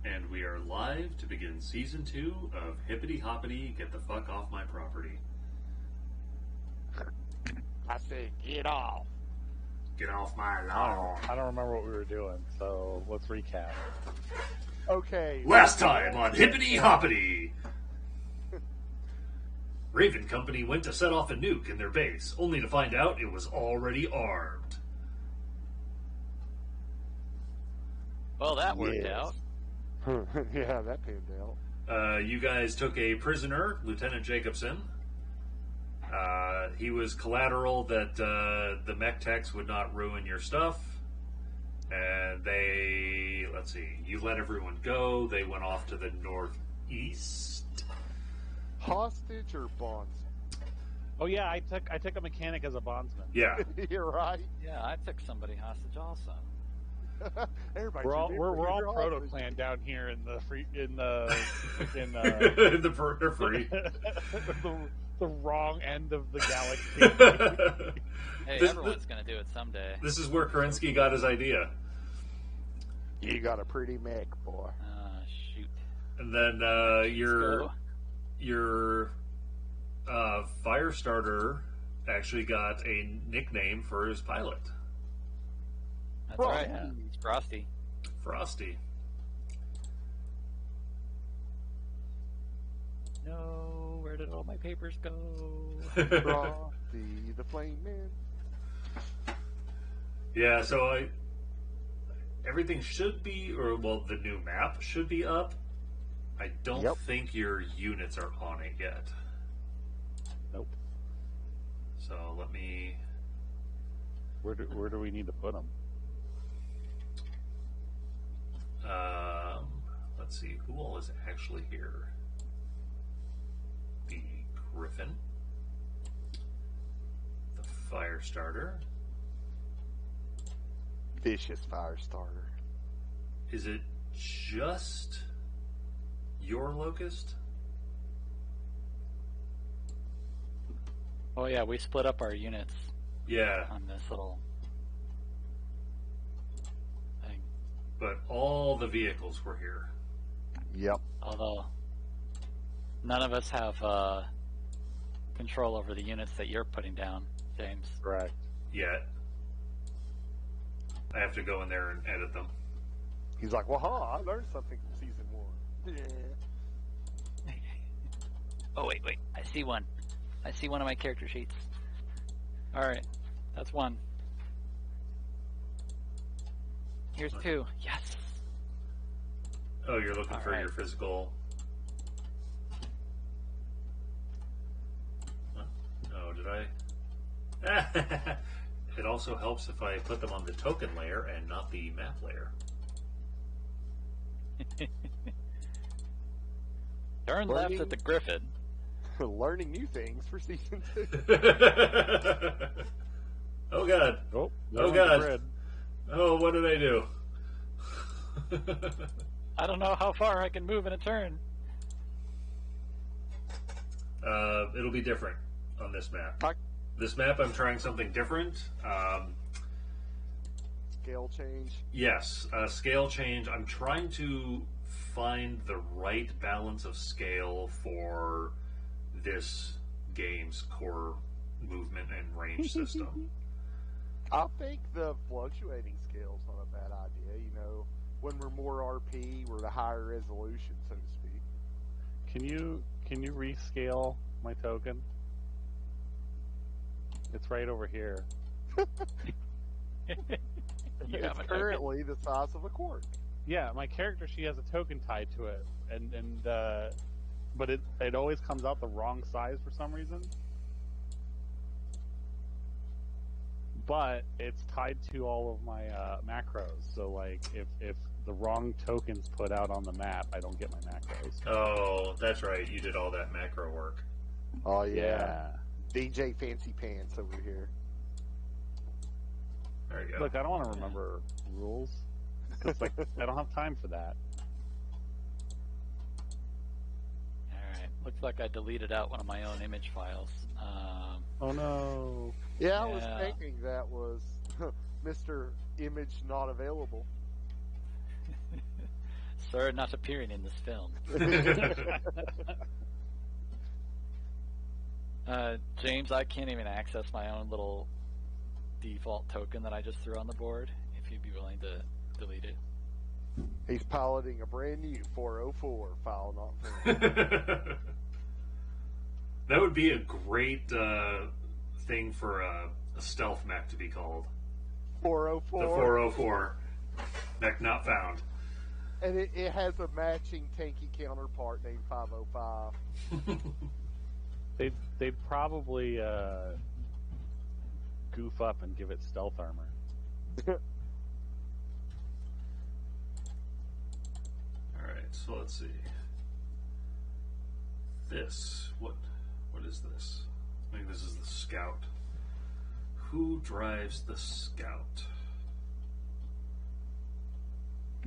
And we are live to begin Season 2 of Hippity Hoppity, Get the Fuck Off My Property. I say, get off. Get off my lawn. I don't remember what we were doing, so let's recap. Okay. Last time on Hippity Hoppity, Raven Company went to set off a nuke in their base, only to find out it was already armed. Well, that worked out. Yeah, that panned out. You guys took a prisoner, Lieutenant Jacobson. He was collateral that the mech techs would not ruin your stuff. And you let everyone go. They went off to the northeast. Hostage or bonds? Oh yeah, I took a mechanic as a bondsman. Yeah. You're right. Yeah, I took somebody hostage also. Everybody. We're all proto clan down here in the free in the the free. the wrong end of the galaxy. Hey, everyone's gonna do it someday. This is where Kerensky got his idea. You got a pretty mech, boy. Shoot. And then your fire starter actually got a nickname for his pilot. That's right. Yeah. It's Frosty. Frosty. No, where did all my papers go? Frosty the Flame Man. Yeah, so everything should be, the new map should be up. I don't think your units are on it yet. Nope. So let me. Where do we need to put them? Let's see, who all is actually here? The Griffin, the fire starter. Vicious fire starter. Is it just your locust? Oh yeah, we split up our units. Yeah. On this little thing. But all the vehicles were here. Yep. Although none of us have control over the units that you're putting down, James. Correct. Yet. I have to go in there and edit them. He's like, well, I learned something from season 1. Yeah. Oh, wait. I see one. I see one of my character sheets. Alright. That's one. Here's two. Yes. Oh, you're looking for your physical. Oh, did I? It also helps if I put them on the token layer and not the map layer. Turn left at the Griffin. Learning new things for season 2. Oh god. Oh god. Oh, what did I do? I don't know how far I can move in a turn. It'll be different on this map. This map, I'm trying something different. Scale change? Yes, scale change. I'm trying to find the right balance of scale for this game's core movement and range system. I think the fluctuating scale is not a bad idea. You know, when we're more RP, we're the higher resolution, so to speak. Can you rescale my token? It's right over here. It's currently the size of a quart. Yeah, my character, she has a token tied to it, but it always comes out the wrong size for some reason. But it's tied to all of my macros, so like if the wrong token's put out on the map, I don't get my macros. Oh, that's right. You did all that macro work. Oh yeah. DJ Fancy Pants over here. There you go. Look, I don't want to remember rules. It's like I don't have time for that. Alright, looks like I deleted out one of my own image files. Oh no. Yeah, I was thinking that was Mr. Image not available. Sir not appearing in this film. James, I can't even access my own little default token that I just threw on the board. If you'd be willing to delete it. He's piloting a brand new 404 file not found. That would be a great thing for a stealth mech to be called. 404. The 404. Mech not found. And it has a matching tanky counterpart named 505. They'd probably goof up and give it stealth armor. Alright, so let's see. This. What is this? I think this is the Scout. Who drives the Scout?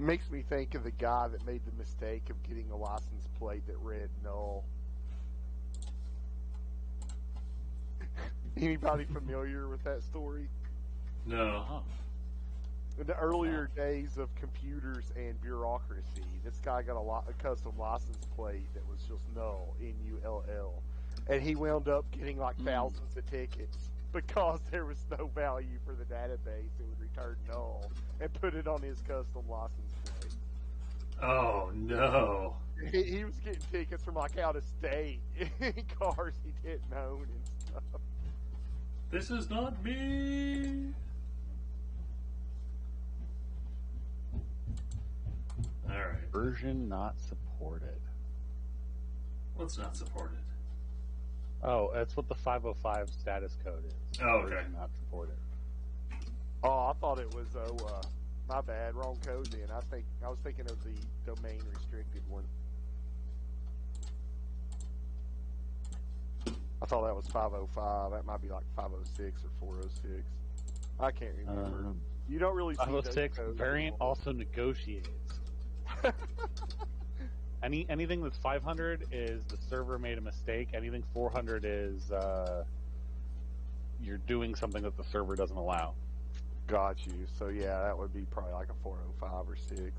Makes me think of the guy that made the mistake of getting a license plate that read null. Anybody familiar with that story? No. Oh. In the earlier days of computers and bureaucracy, this guy got a custom license plate that was just null, N-U-L-L. And he wound up getting like thousands of tickets because there was no value for the database. It would return null and put it on his custom license plate. Oh, no. He was getting tickets from like out of state in cars he didn't own and stuff. This is not me. Alright. Version not supported. What's not supported? Oh, that's what the 505 status code is. Oh, okay. Version not supported. Oh, I thought it was my bad, wrong code then. I was thinking of the domain restricted one. I thought that was 505. That might be like 506 or 406. I can't remember. You don't really see those 506 codes variant anymore. also negotiates. Anything that's 500 is the server made a mistake. Anything 400 is you're doing something that the server doesn't allow. Got you. So yeah, that would be probably like a 405 or 6.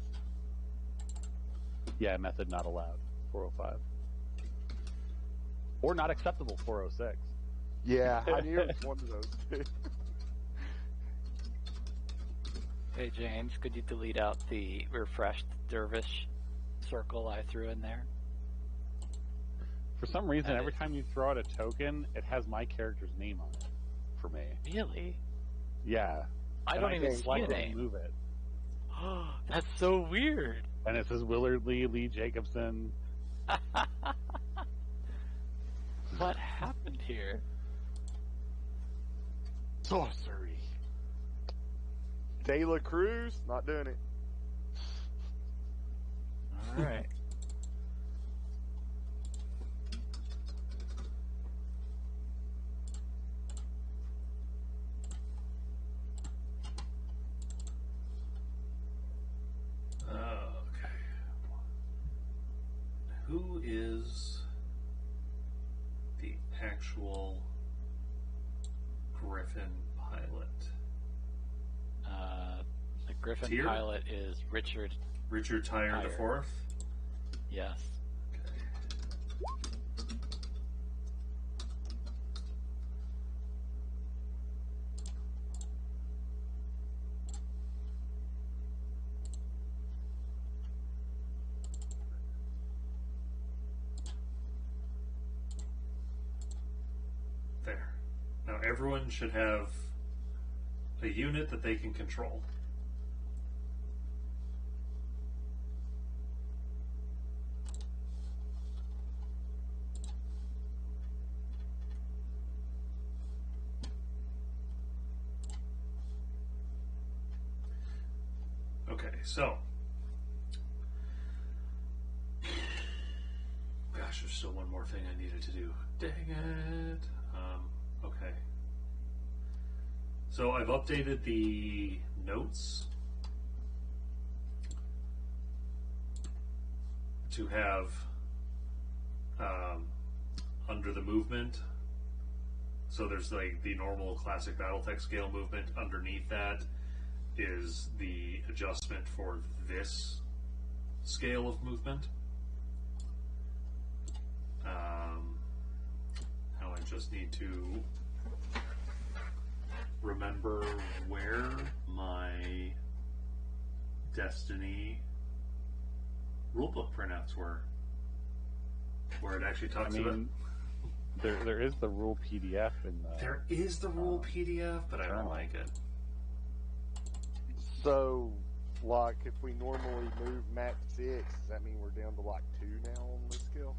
Yeah, method not allowed. 405. Or not acceptable. 406. Yeah, I knew it was one of those two. Hey James, could you delete out the refreshed dervish circle I threw in there? For some reason, every time you throw out a token, it has my character's name on it. For me. Really? Yeah. I don't even see select a it and name. move it. That's so weird. And it says Willard Lee Jacobson. What happened here? Sorcery. De La Cruz, not doing it. All right. Okay. Who is the actual Griffin pilot? The Griffin Tyr? pilot is Richard. Richard Tyre the Tyre. Fourth? Yes. There. Now everyone should have a unit that they can control. Okay, so gosh, there's still one more thing I needed to do. Dang it. Okay. So I've updated the notes to have under the movement. So there's like the normal classic Battletech scale movement. Underneath that is the adjustment for this scale of movement. Now I just need to remember where my Destiny rulebook printouts were. Where it actually talks about. There is the rule PDF in the. There is the rule PDF, but I don't like it. So, like, if we normally move max 6, does that mean we're down to like 2 now on this skill?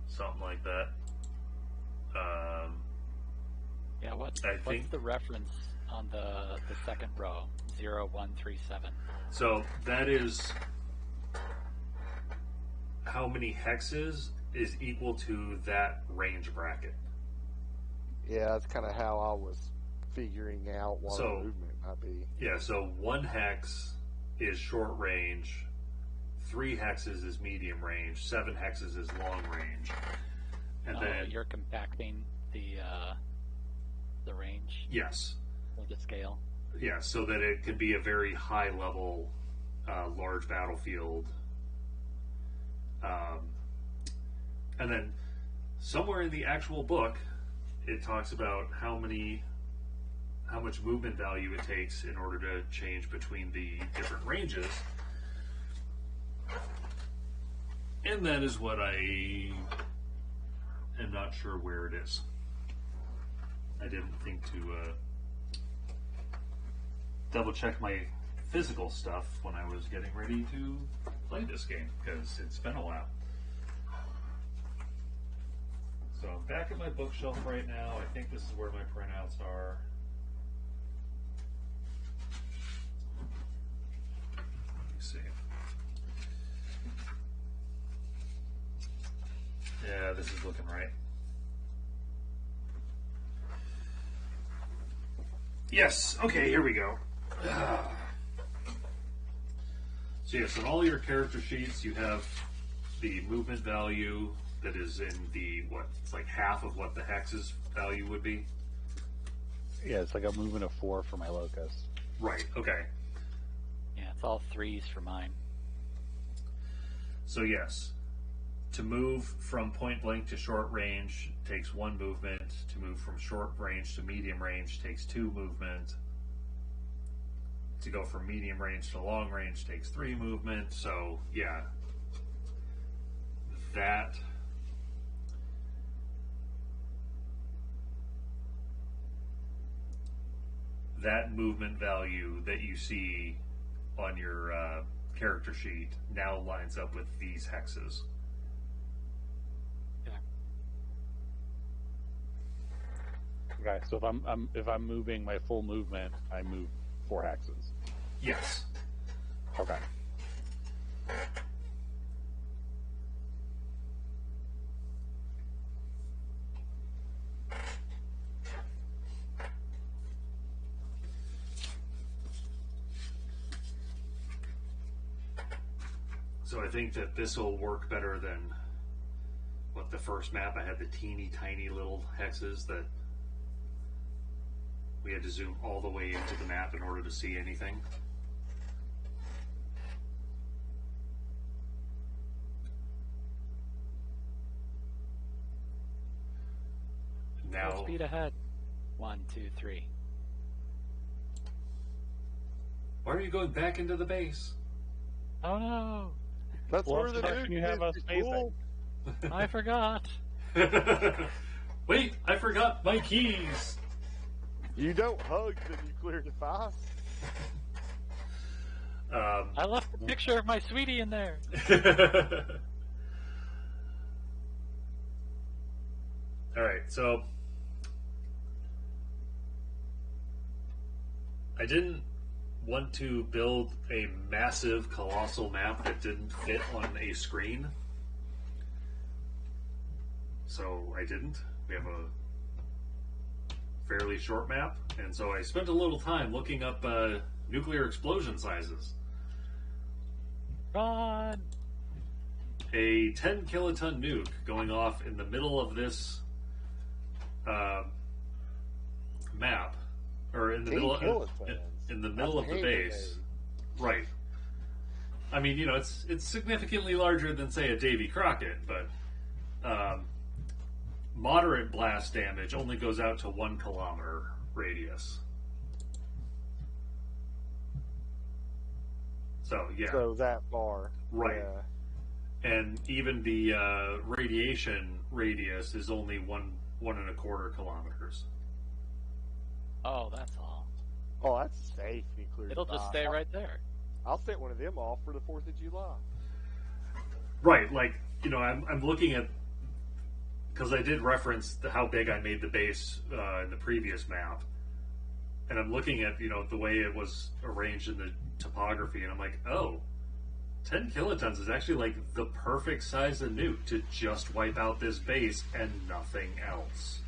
Something like that. Yeah, what's the reference on the second row? 0137. So that is how many hexes is equal to that range bracket. Yeah, that's kind of how I was figuring out what a movement might be. Yeah, so 1 hex is short range, 3 hexes is medium range, 7 hexes is long range. And then you're compacting the range. Yes. Of the scale. Yeah, so that it can be a very high level, large battlefield. And then somewhere in the actual book, it talks about how much movement value it takes in order to change between the different ranges. And that is what I am not sure where it is. I didn't think to double check my physical stuff when I was getting ready to play this game, because it's been a while. So I'm back at my bookshelf right now. I think this is where my printouts are. Let me see. Yeah, this is looking right. Yes, okay, here we go. So yes, on all your character sheets you have the movement value that is in the, it's like half of what the hex's value would be. Yeah, it's like a movement of 4 for my locust. Right, okay. Yeah, it's all 3s for mine. So yes, to move from point blank to short range takes 1 movement. To move from short range to medium range takes 2 movement. To go from medium range to long range takes 3 movement. So yeah, that movement value that you see on your character sheet now lines up with these hexes. Okay, so if I'm moving my full movement, I move 4 hexes. Yes. Okay. So I think that this will work better than the first map. I had the teeny tiny little hexes that we had to zoom all the way into the map in order to see anything. Now, full speed ahead. 1, 2, 3. Why are you going back into the base? Oh no! That's Well, where the that's nuke you have us is. facing. Cool. I forgot. Wait, I forgot my keys. You don't hug the nuclear device. I left a picture of my sweetie in there. All right, so I didn't want to build a massive, colossal map that didn't fit on a screen. So I didn't. We have a fairly short map, and so I spent a little time looking up nuclear explosion sizes. Run! a 10 kiloton nuke going off in the middle of this map, or in the 10 middle kilotons. in the middle of That's the a hand base. grenade. Right. I mean, it's significantly larger than, say, a Davy Crockett, but moderate blast damage only goes out to 1 kilometer radius. So, yeah. So that far. Right. Yeah. And even the radiation radius is only 1.25 kilometers. Oh, that's all. Oh, that's safe nuclear. It'll just stay right there. I'll set one of them off for the 4th of July. Right, like, I'm looking at, because I did reference how big I made the base in the previous map, and I'm looking at, the way it was arranged in the topography, and I'm like, oh, 10 kilotons is actually like the perfect size of nuke to just wipe out this base and nothing else.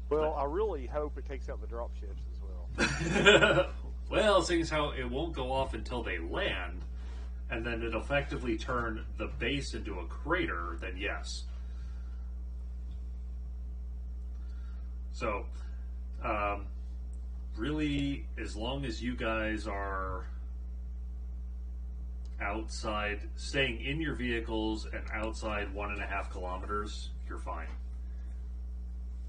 Well, I really hope it takes out the dropships as well. Well, seeing as how it won't go off until they land, and then it effectively turn the base into a crater, then yes. So, really, as long as you guys are outside, staying in your vehicles and outside 1.5 kilometers, you're fine.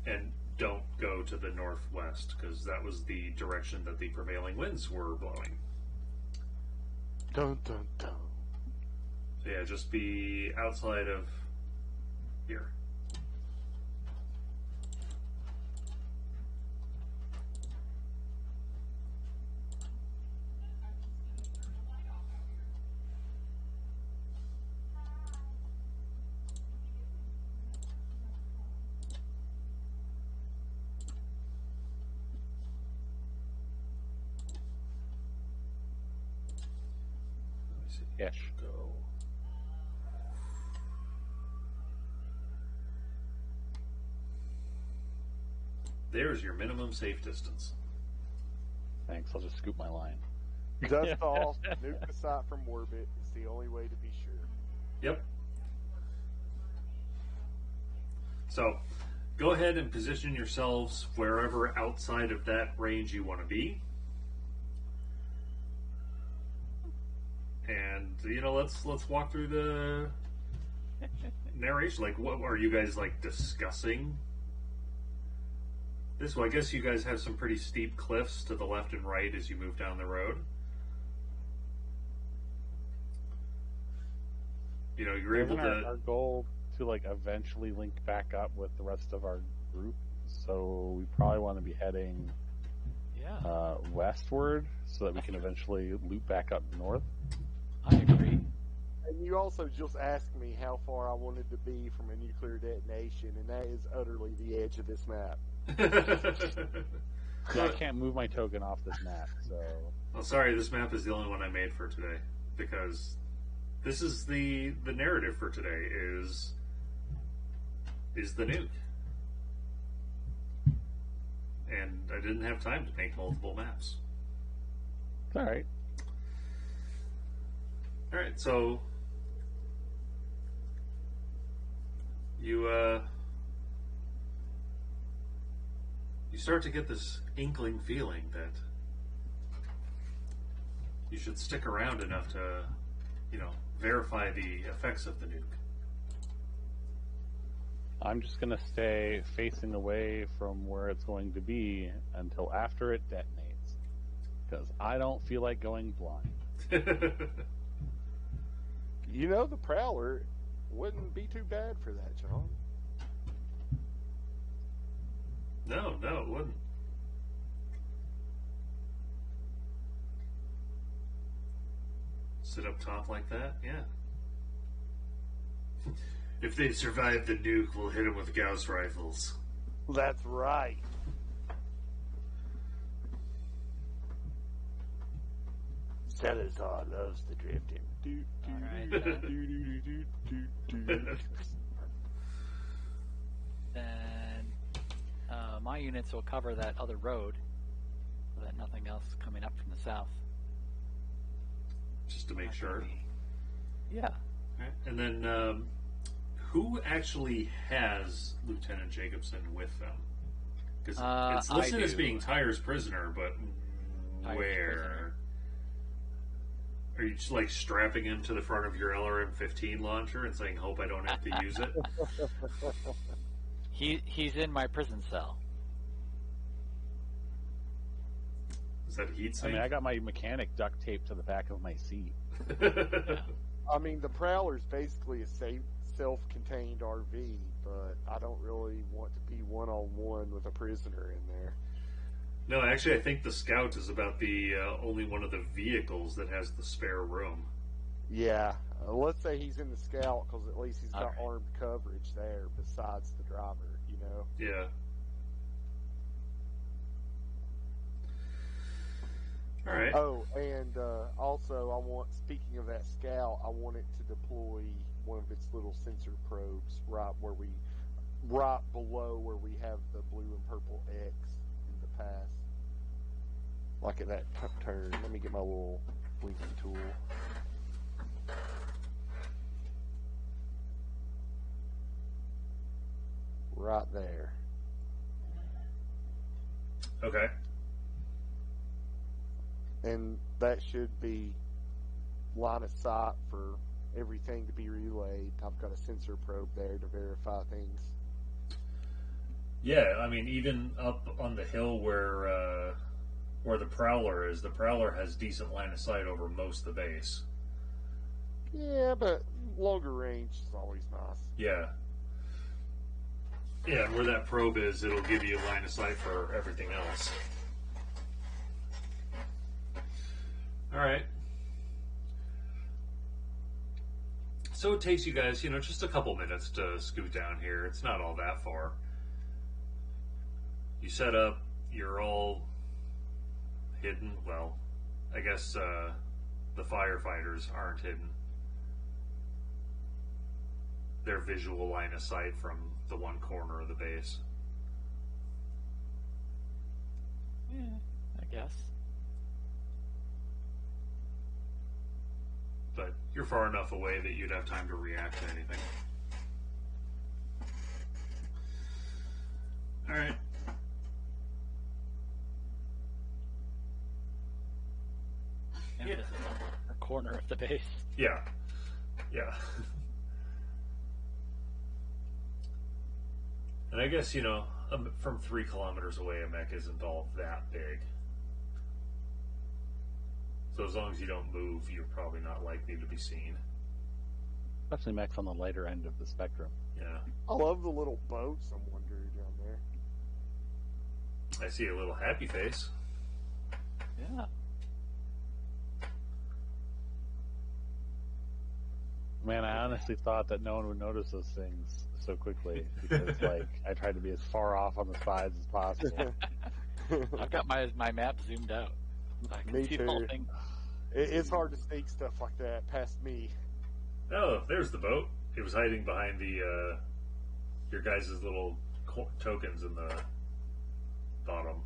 And don't go to the northwest, because that was the direction that the prevailing winds were blowing. Dun dun dun. So yeah, just be outside of here. Yes. Go. There's your minimum safe distance. Thanks. I'll just scoop my line. Dust off, nuke the site from orbit. It's the only way to be sure. Yep. So, go ahead and position yourselves wherever outside of that range you want to be. And let's walk through the narration. Like, what are you guys discussing this? Well, I guess you guys have some pretty steep cliffs to the left and right as you move down the road. You're able to. Our goal to eventually link back up with the rest of our group, so we probably want to be heading westward so that we can eventually loop back up north. I agree. And you also just asked me how far I wanted to be from a nuclear detonation, and that is utterly the edge of this map. Yeah, I can't move my token off this map, so. Well, sorry, this map is the only one I made for today, because this is the narrative for today is the nuke. And I didn't have time to make multiple maps. It's alright. Alright, so you start to get this inkling feeling that you should stick around enough to, verify the effects of the nuke. I'm just going to stay facing away from where it's going to be until after it detonates. Because I don't feel like going blind. The Prowler wouldn't be too bad for that, John. No, it wouldn't. Sit up top like that? Yeah. If they survive the nuke, we'll hit them with Gauss rifles. That's right. Salazar loves the drifting. Alright, then my units will cover that other road so that nothing else coming up from the south. just to make sure. Yeah. Right. And then, who actually has Lieutenant Jacobson with them? Because it's listed as being Tyre's prisoner, but Tyre's where? prisoner. Are you just like strapping him to the front of your LRM-15 launcher and saying, "Hope I don't have to use it"? He's in my prison cell. Is that heat I sink? mean, I got my mechanic duct taped to the back of my seat. I mean, the Prowler's basically a self-contained RV, but I don't really want to be one-on-one with a prisoner in there. No, actually, I think the Scout is about the only one of the vehicles that has the spare room. Yeah, let's say he's in the Scout because at least he's got Okay. armed coverage there besides the driver, you know? Yeah. All right. Oh, and also speaking of that Scout, I want it to deploy one of its little sensor probes right below where we have the blue and purple X in the past. Like at that turn. Let me get my little blinky tool. Right there. Okay. And that should be line of sight for everything to be relayed. I've got a sensor probe there to verify things. Yeah, I mean, even up on the hill where the Prowler is, the Prowler has decent line of sight over most of the base. Yeah, but longer range is always nice. Yeah. Yeah, and where that probe is, it'll give you line of sight for everything else. All right. So it takes you guys, just a couple minutes to scoot down here. It's not all that far. You set up, you're all hidden. Well, I guess the firefighters aren't hidden. Their visual line of sight from the one corner of the base. Yeah, I guess. But you're far enough away that you'd have time to react to anything. All right. And Yeah. this is a corner of the base. Yeah. Yeah. And I guess, from 3 kilometers away, a mech isn't all that big. So as long as you don't move, you're probably not likely to be seen. Especially mechs on the lighter end of the spectrum. Yeah. I love the little boats I'm wondering down there. I see a little happy face. Yeah. Man, I honestly thought that no one would notice those things so quickly because, I tried to be as far off on the sides as possible. I've got my map zoomed out. I can Me see the whole too. thing. It's hard to sneak stuff like that past me. Oh, there's the boat. It was hiding behind your guys' little tokens in the bottom.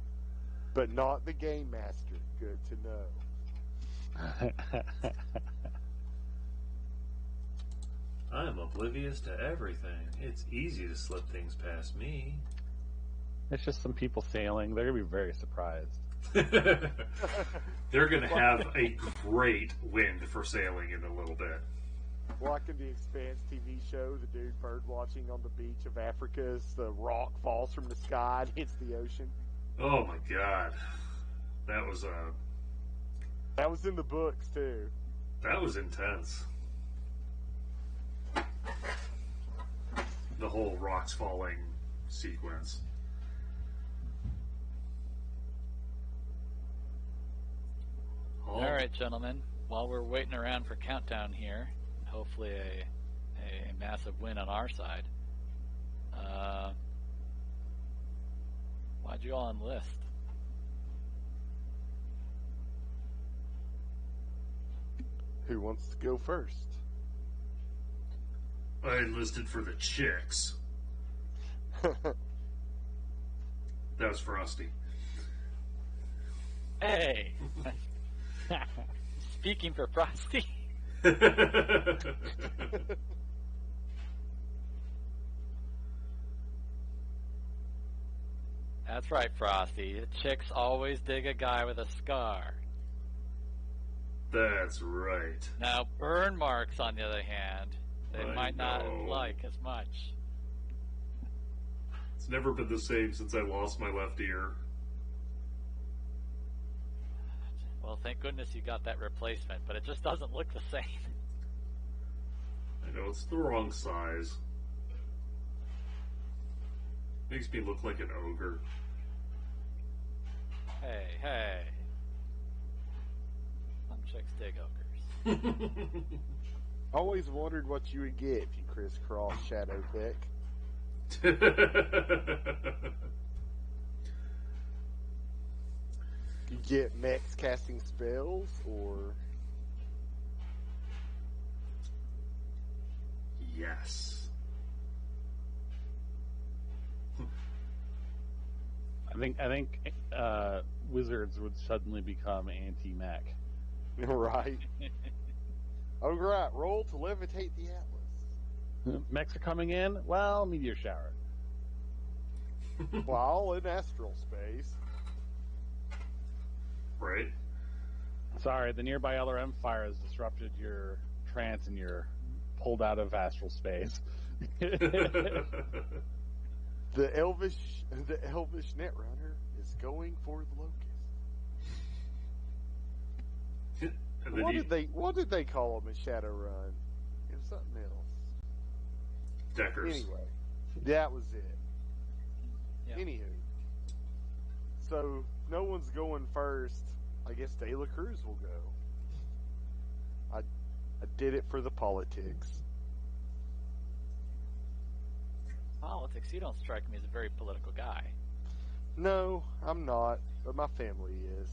But not the Game Master. Good to know. I'm oblivious to everything. It's easy to slip things past me. It's just some people sailing. They're going to be very surprised. They're going to have a great wind for sailing in a little bit. Like in the Expanse TV show, the dude bird watching on the beach of Africa as the rock falls from the sky and hits the ocean. Oh my god. That was in the books too. That was intense. The whole rocks falling sequence. All right, gentlemen. While we're waiting around for countdown here, hopefully a massive win on our side. Why'd you all enlist? Who wants to go first? I enlisted for the chicks. That was Frosty. Hey! speaking for Frosty. That's right, Frosty. The chicks always dig a guy with a scar. That's right. Now, burn marks, on the other hand, they might not like as much. It's never been the same since I lost my left ear. Well, thank goodness you got that replacement, but it just doesn't look the same. I know, it's the wrong size. Makes me look like an ogre. Hey. Some chicks dig ogres. Always wondered what you would get if you crisscross Shadow Tech. You get mechs casting spells, or Yes. I think wizards would suddenly become anti-mech. right? Oh, right. Roll to levitate the Atlas. Mechs are coming in. Well, meteor shower. While in astral space. Right? Sorry, the nearby LRM fire has disrupted your trance and you're pulled out of astral space. The elvish netrunner is going for the locust. And then What did they call him in Shadowrun? It was something else. Deckers. Anyway, that was it. Yeah. Anywho, so no one's going first. I guess De La Cruz will go. I did it for the politics. Politics? You don't strike me as a very political guy. No, I'm not, but my family is.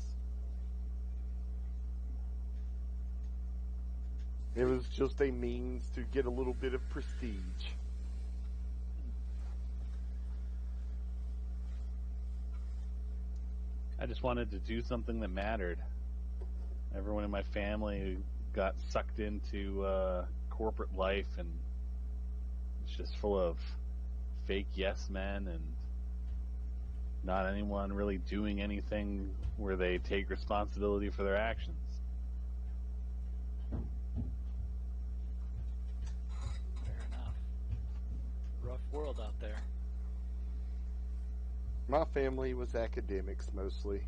It was just a means to get a little bit of prestige. I just wanted to do something that mattered. Everyone in my family got sucked into corporate life, and it's just full of fake yes men and not anyone really doing anything where they take responsibility for their actions. Fair enough. Rough world out there. My family was academics mostly.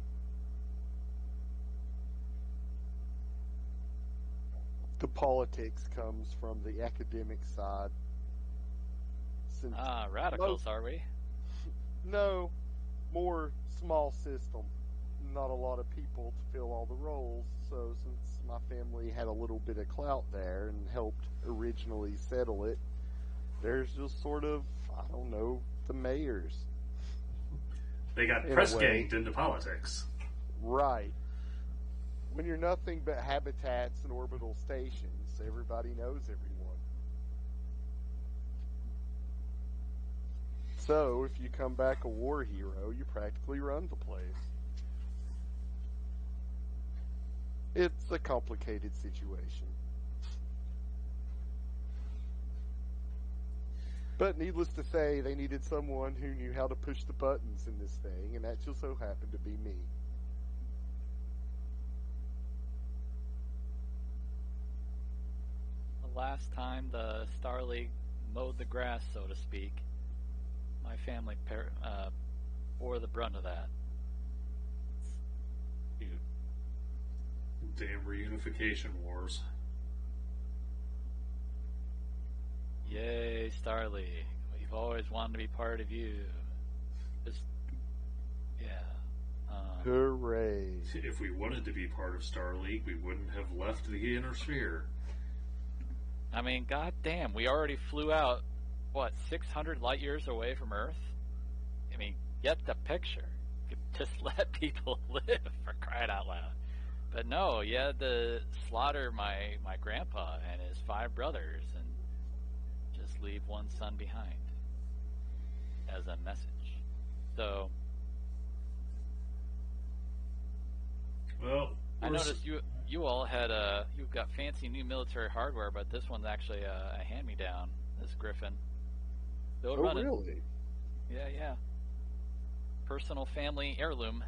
The politics comes from the academic side. Since Radicals, are we? No, more small system. Not a lot of people to fill all the roles. So since my family had a little bit of clout there and helped originally settle it, there's just sort of, I don't know, the mayors. They got In a press way. ganged into politics. Right. When you're nothing but habitats and orbital stations, everybody knows everyone. So, if you come back a war hero, you practically run the place. It's a complicated situation. But needless to say, they needed someone who knew how to push the buttons in this thing, and that just so happened to be me. The last time the Star League mowed the grass, so to speak, my family bore the brunt of that. Dude, Damn reunification wars. Yay, Star League. We've always wanted to be part of you. Just, yeah. Hooray. If we wanted to be part of Star League, we wouldn't have left the inner sphere. I mean, goddamn, we already flew out, 600 light years away from Earth? I mean, get the picture. Just let people live, for crying out loud. But no, you had to slaughter my grandpa and his 5 brothers and just leave one son behind as a message. So, Well, I noticed you all had you've got fancy new military hardware, but this one's actually a hand-me-down. This Griffin. Still Oh, running. really? Yeah. Personal family heirloom.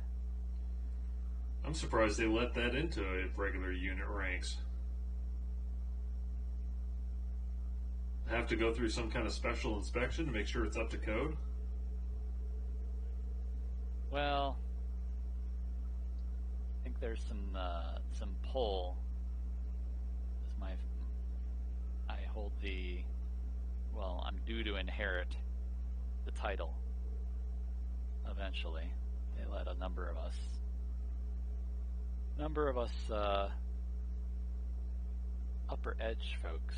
I'm surprised they let that into regular unit ranks. Have to go through some kind of special inspection to make sure it's up to code? Well, I think there's some pull. I hold I'm due to inherit the title eventually. They let a number of us upper edge folks.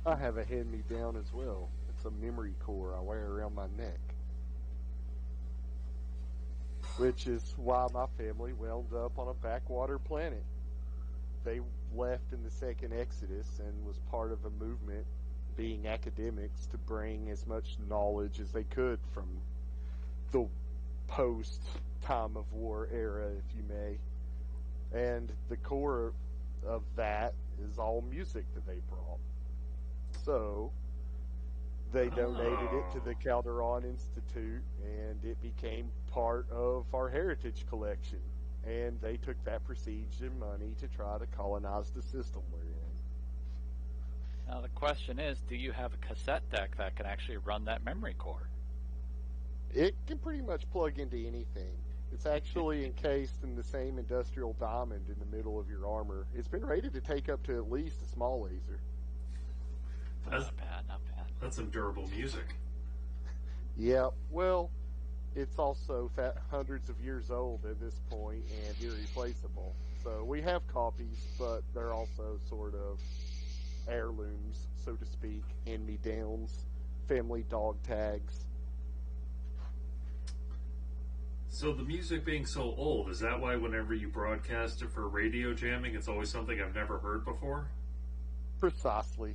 I have a hand-me-down as well. It's a memory core I wear around my neck. Which is why my family wound up on a backwater planet. They left in the second Exodus and was part of a movement, being academics, to bring as much knowledge as they could from the post-time of war era, if you may. And the core of that is all music that they brought. So they donated it to the Calderon Institute, and it became part of our heritage collection. And they took that proceeds and money to try to colonize the system we're in. Now the question is, do you have a cassette deck that can actually run that memory core? It can pretty much plug into anything. It's actually encased in the same industrial diamond in the middle of your armor. It's been rated to take up to at least a small laser. Not bad. That's some durable music. Yeah, well, it's also hundreds of years old at this point and irreplaceable. So we have copies, but they're also sort of heirlooms, so to speak, hand-me-downs, family dog tags. So the music being so old, is that why whenever you broadcast it for radio jamming, it's always something I've never heard before? Precisely.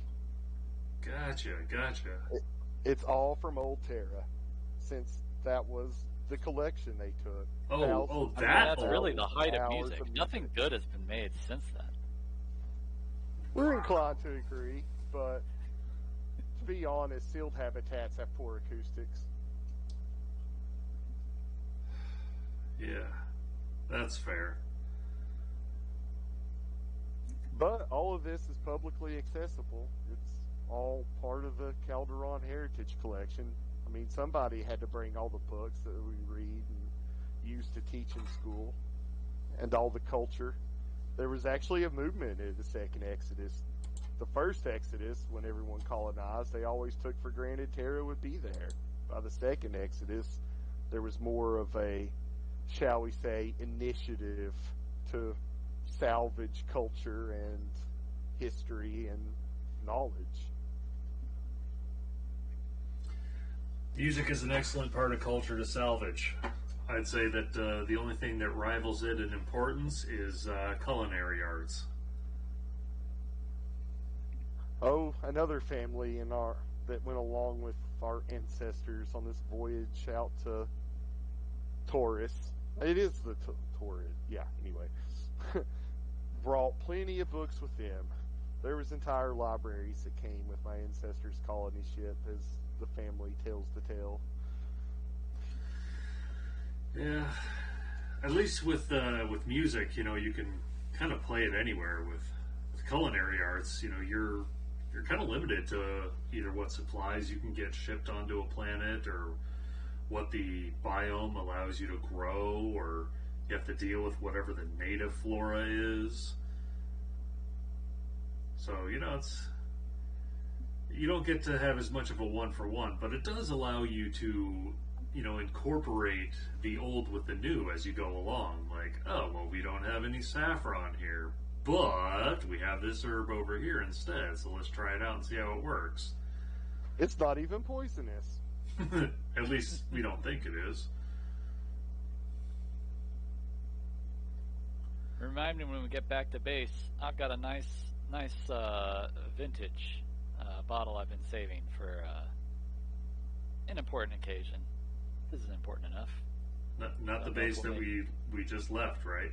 Gotcha. It's all from Old Terra, since that was the collection they took. That's really the height of music. Nothing good has been made since then. We're inclined to agree, but to be honest, sealed habitats have poor acoustics. Yeah, that's fair. But all of this is publicly accessible. It's all part of the Calderon Heritage Collection. I mean, somebody had to bring all the books that we read and use to teach in school, and all the culture. There was actually a movement in the second Exodus. The first Exodus, when everyone colonized, they always took for granted Terra would be there. By the second Exodus, there was more of a, shall we say, initiative to salvage culture and history and knowledge. Music is an excellent part of culture to salvage. I'd say that the only thing that rivals it in importance is culinary arts. Oh, another family that went along with our ancestors on this voyage out to Taurus. It is the Taurus. Yeah, anyway. Brought plenty of books with them. There was entire libraries that came with my ancestors' colony ship as the family tells the tale. Yeah, at least with music, you can kind of play it anywhere. With culinary arts, you're kind of limited to either what supplies you can get shipped onto a planet, or what the biome allows you to grow, or you have to deal with whatever the native flora is. So you don't get to have as much of a one-for-one, but it does allow you to incorporate the old with the new as you go along. Like, oh, well, we don't have any saffron here, but we have this herb over here instead, so let's try it out and see how it works. It's not even poisonous. At least we don't think it is. Remind me when we get back to base, I've got a nice vintage bottle I've been saving for an important occasion. This is important enough. Not the base that we just left, right?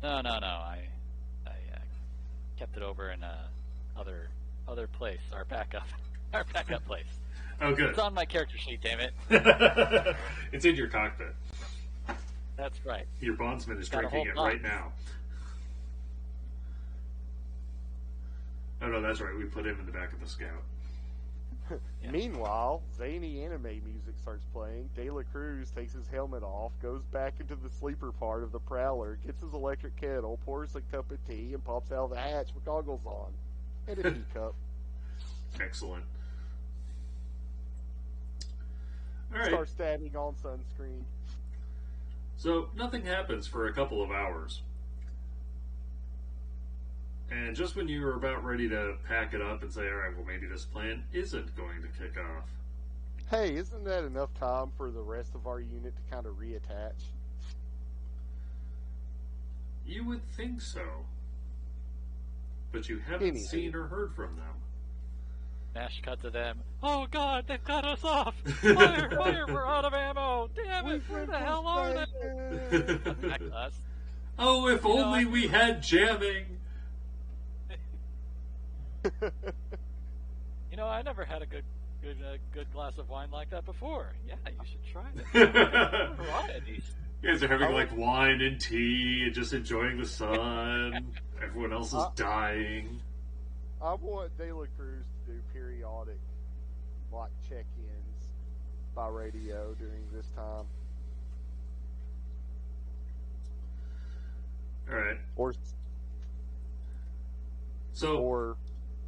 No. I kept it over in other place. Our backup place. Oh, good. It's on my character sheet. Damn it. It's in your cockpit. That's right. Your bondsman is Got a drinking it whole right box. now. Oh no, that's right. We put him in the back of the Scout. Yeah. Meanwhile, zany anime music starts playing. De La Cruz takes his helmet off, goes back into the sleeper part of the Prowler, gets his electric kettle, pours a cup of tea, and pops out of the hatch with goggles on and a teacup. Excellent. All right. Starts dabbing on sunscreen. So nothing happens for a couple of hours. And just when you were about ready to pack it up and say, all right, well, maybe this plan isn't going to kick off. Hey, isn't that enough time for the rest of our unit to kind of reattach? You would think so. But you haven't Anywho. seen or heard from them. Nash cut to them. Oh God, they've cut us off! Fire! We're out of ammo! Damn it! Where the hell are they? Attack us. Oh, if You know, only we had jamming! You know, I never had a good glass of wine like that before. Yeah, you should try it. Right, at least. You guys are having like wine and tea and just enjoying the sun. Everyone else is dying. I want De La Cruz to do periodic, like, check-ins by radio during this time. Alright. Or, So,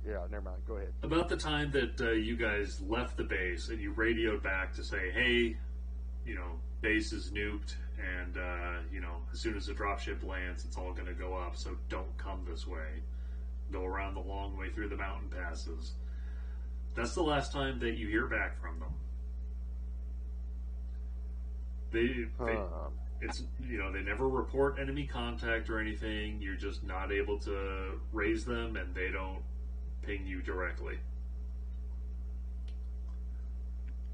yeah, never mind. Go ahead. about the time that you guys left the base and you radioed back to say, hey, base is nuked and, as soon as the dropship lands, it's all going to go up, so don't come this way. Go around the long way through the mountain passes. That's the last time that you hear back from them. They never report enemy contact or anything. You're just not able to raise them, and they don't ping you directly.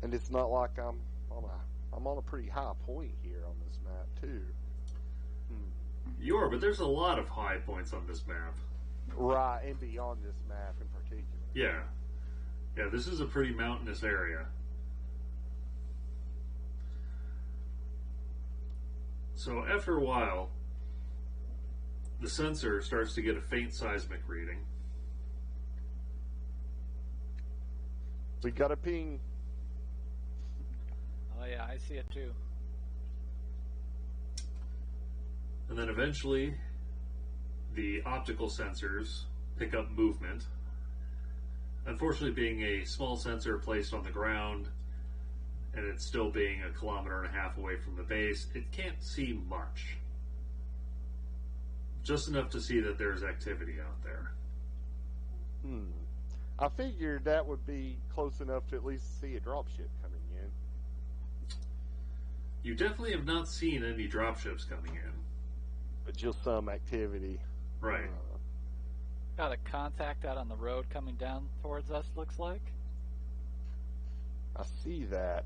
And it's not like I'm on a pretty high point here on this map too. You are, but there's a lot of high points on this map. Right, and beyond this map in particular. Yeah, this is a pretty mountainous area. So after a while, the sensor starts to get a faint seismic reading. We got a ping. Oh yeah, I see it too. And then eventually, the optical sensors pick up movement. Unfortunately, being a small sensor placed on the ground, and it's still being 1.5 kilometers away from the base, it can't see much. Just enough to see that there's activity out there. I figured that would be close enough to at least see a dropship coming in. You definitely have not seen any dropships coming in. But just some activity. Right. Got a contact out on the road coming down towards us, looks like. I see that.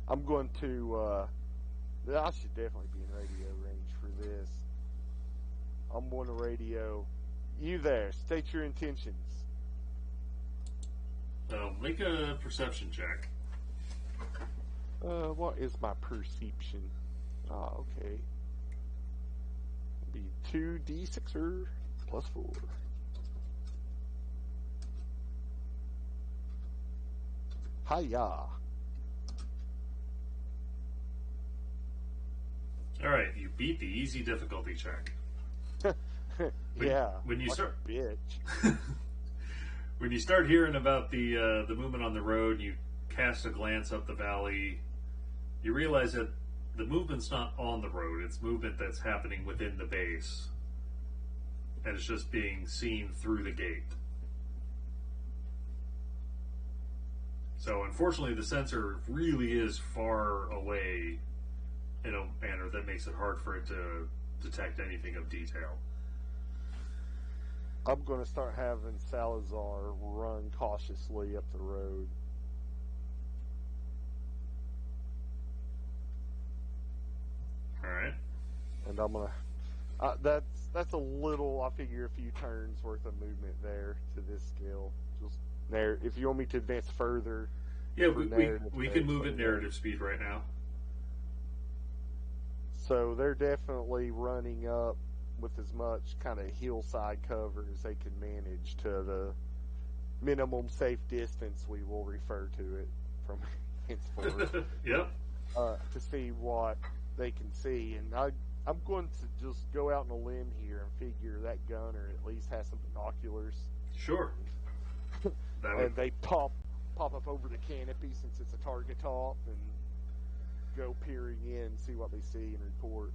I'm going to, I should definitely be in radio range for this. I'm going to radio. You there, state your intentions. Make a perception check. What is my perception? Okay. Be 2d6er plus 4. Hiya. All right, you beat the easy difficulty check. Yeah. When you like start, a bitch. when you start hearing about the movement on the road, you cast a glance up the valley. You realize that the movement's not on the road; it's movement that's happening within the base, and it's just being seen through the gate. So, unfortunately, the sensor really is far away in a manner that makes it hard for it to detect anything of detail. I'm going to start having Salazar run cautiously up the road. All right. And I'm going to. That's a little. I figure a few turns worth of movement there to this scale. Just there. If you want me to advance further, Yeah, for we narrative we sake, can move let at me know. narrative speed right now. So they're definitely running up with as much kind of hillside cover as they can manage to the minimum safe distance. We will refer to it from henceforth. Yep. To see what they can see. And I'm going to just go out on a limb here and figure that gunner at least has some binoculars. Sure. That would. And they pop up over the canopy since it's a target top and go peering in, see what they see, and report.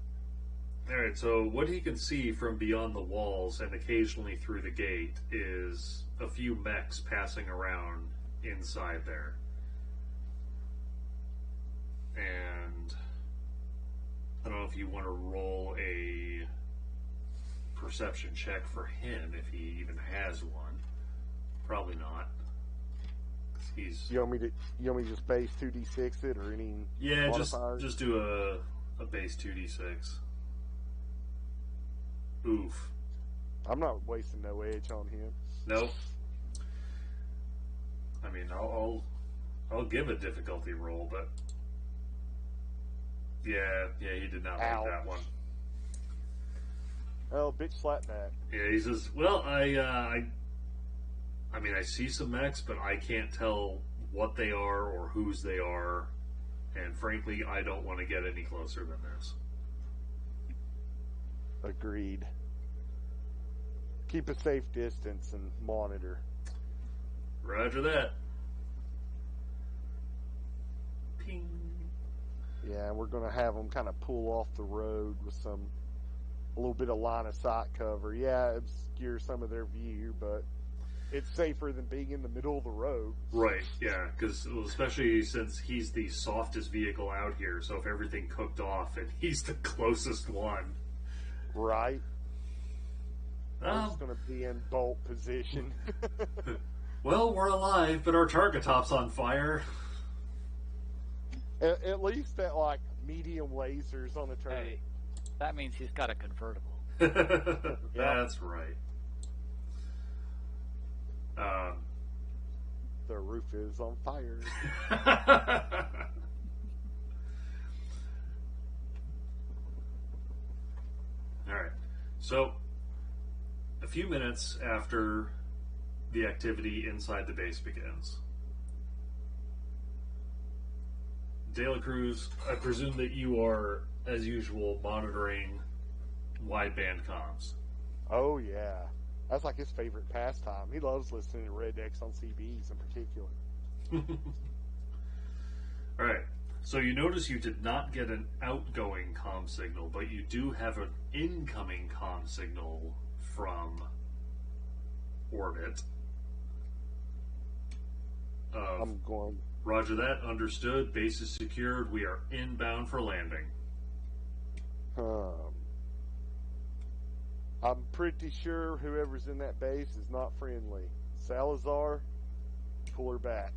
All right. So what he can see from beyond the walls and occasionally through the gate is a few mechs passing around inside there. And I don't know if you want to roll a perception check for him, if he even has one. Probably not. 'Cause he's You want me to just base 2d6 it or any modifiers? just do a base 2d6. Oof. I'm not wasting no edge on him. Nope. I mean, I'll give a difficulty roll, but yeah, he did not Ow. make that one. Oh, bitch, slap back. Yeah, he says, "Well, I mean, I see some mechs, but I can't tell what they are or whose they are, and frankly, I don't want to get any closer than this." Agreed. Keep a safe distance and monitor. Roger that. Ping. Yeah, and we're going to have them kind of pull off the road with a little bit of line of sight cover. Yeah, obscure some of their view, but it's safer than being in the middle of the road. Right, yeah, because especially since he's the softest vehicle out here, so if everything cooked off and he's the closest one. Right? I'm just going to be in bolt position. Well, we're alive, but our target top's on fire. At least that, like, medium lasers on the turret. Hey, that means he's got a convertible. That's right. The roof is on fire. All right. So, a few minutes after the activity inside the base begins, De La Cruz, I presume that you are, as usual, monitoring wideband comms. Oh, yeah. That's like his favorite pastime. He loves listening to Red X on CBs in particular. All right. So you notice you did not get an outgoing comm signal, but you do have an incoming comm signal from orbit. I'm going. Roger that. Understood. Base is secured. We are inbound for landing. I'm pretty sure whoever's in that base is not friendly. Salazar, pull her back.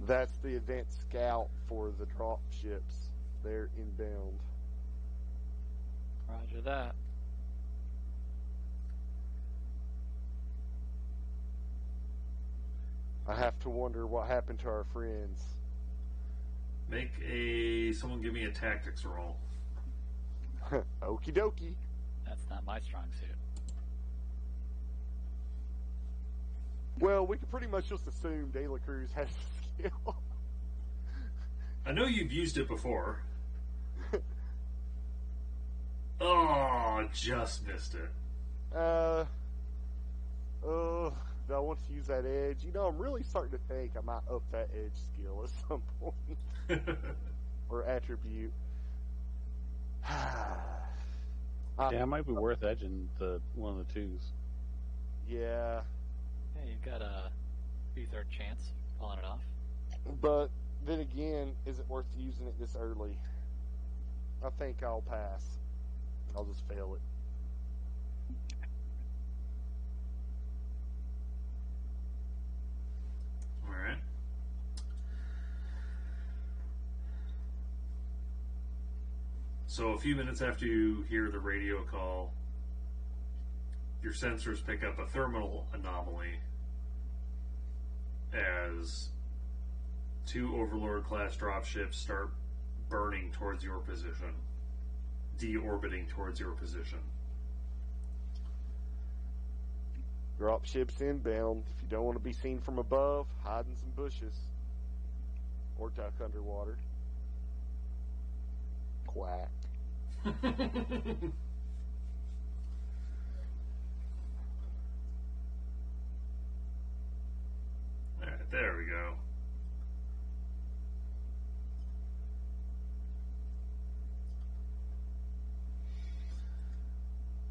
That's the advanced scout for the drop ships. They're inbound. Roger that. I have to wonder what happened to our friends. Someone give me a tactics roll. Okie dokie. That's not my strong suit. Well, we can pretty much just assume De La Cruz has the skill. I know you've used it before. Oh, just missed it. Do I want to use that edge? You know, I'm really starting to think I might up that edge skill at some point. Or attribute. Yeah, it might be worth edging one of the twos. Yeah, Yeah, you've got a 2/3 chance of pulling it off. but then again, is it worth using it this early? I think I'll pass. I'll just fail it. All right. So a few minutes after you hear the radio call, your sensors pick up a thermal anomaly as two Overlord-class dropships start burning towards your position, deorbiting towards your position. Dropships inbound. If you don't want to be seen from above, hide in some bushes. Or duck underwater. Quack. Alright, there we go.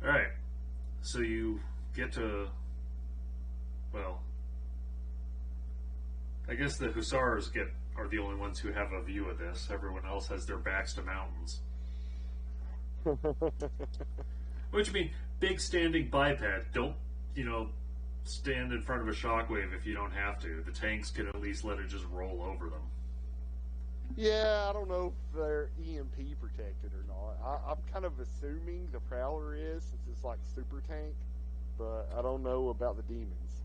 Alright, so you get to, well, I guess the Hussars are the only ones who have a view of this. Everyone else has their backs to mountains. Which, I mean, big standing biped. Don't, stand in front of a shockwave if you don't have to. The tanks can at least let it just roll over them. Yeah, I don't know if they're EMP protected or not. I'm kind of assuming the Prowler is, since it's like super tank, but I don't know about the demons.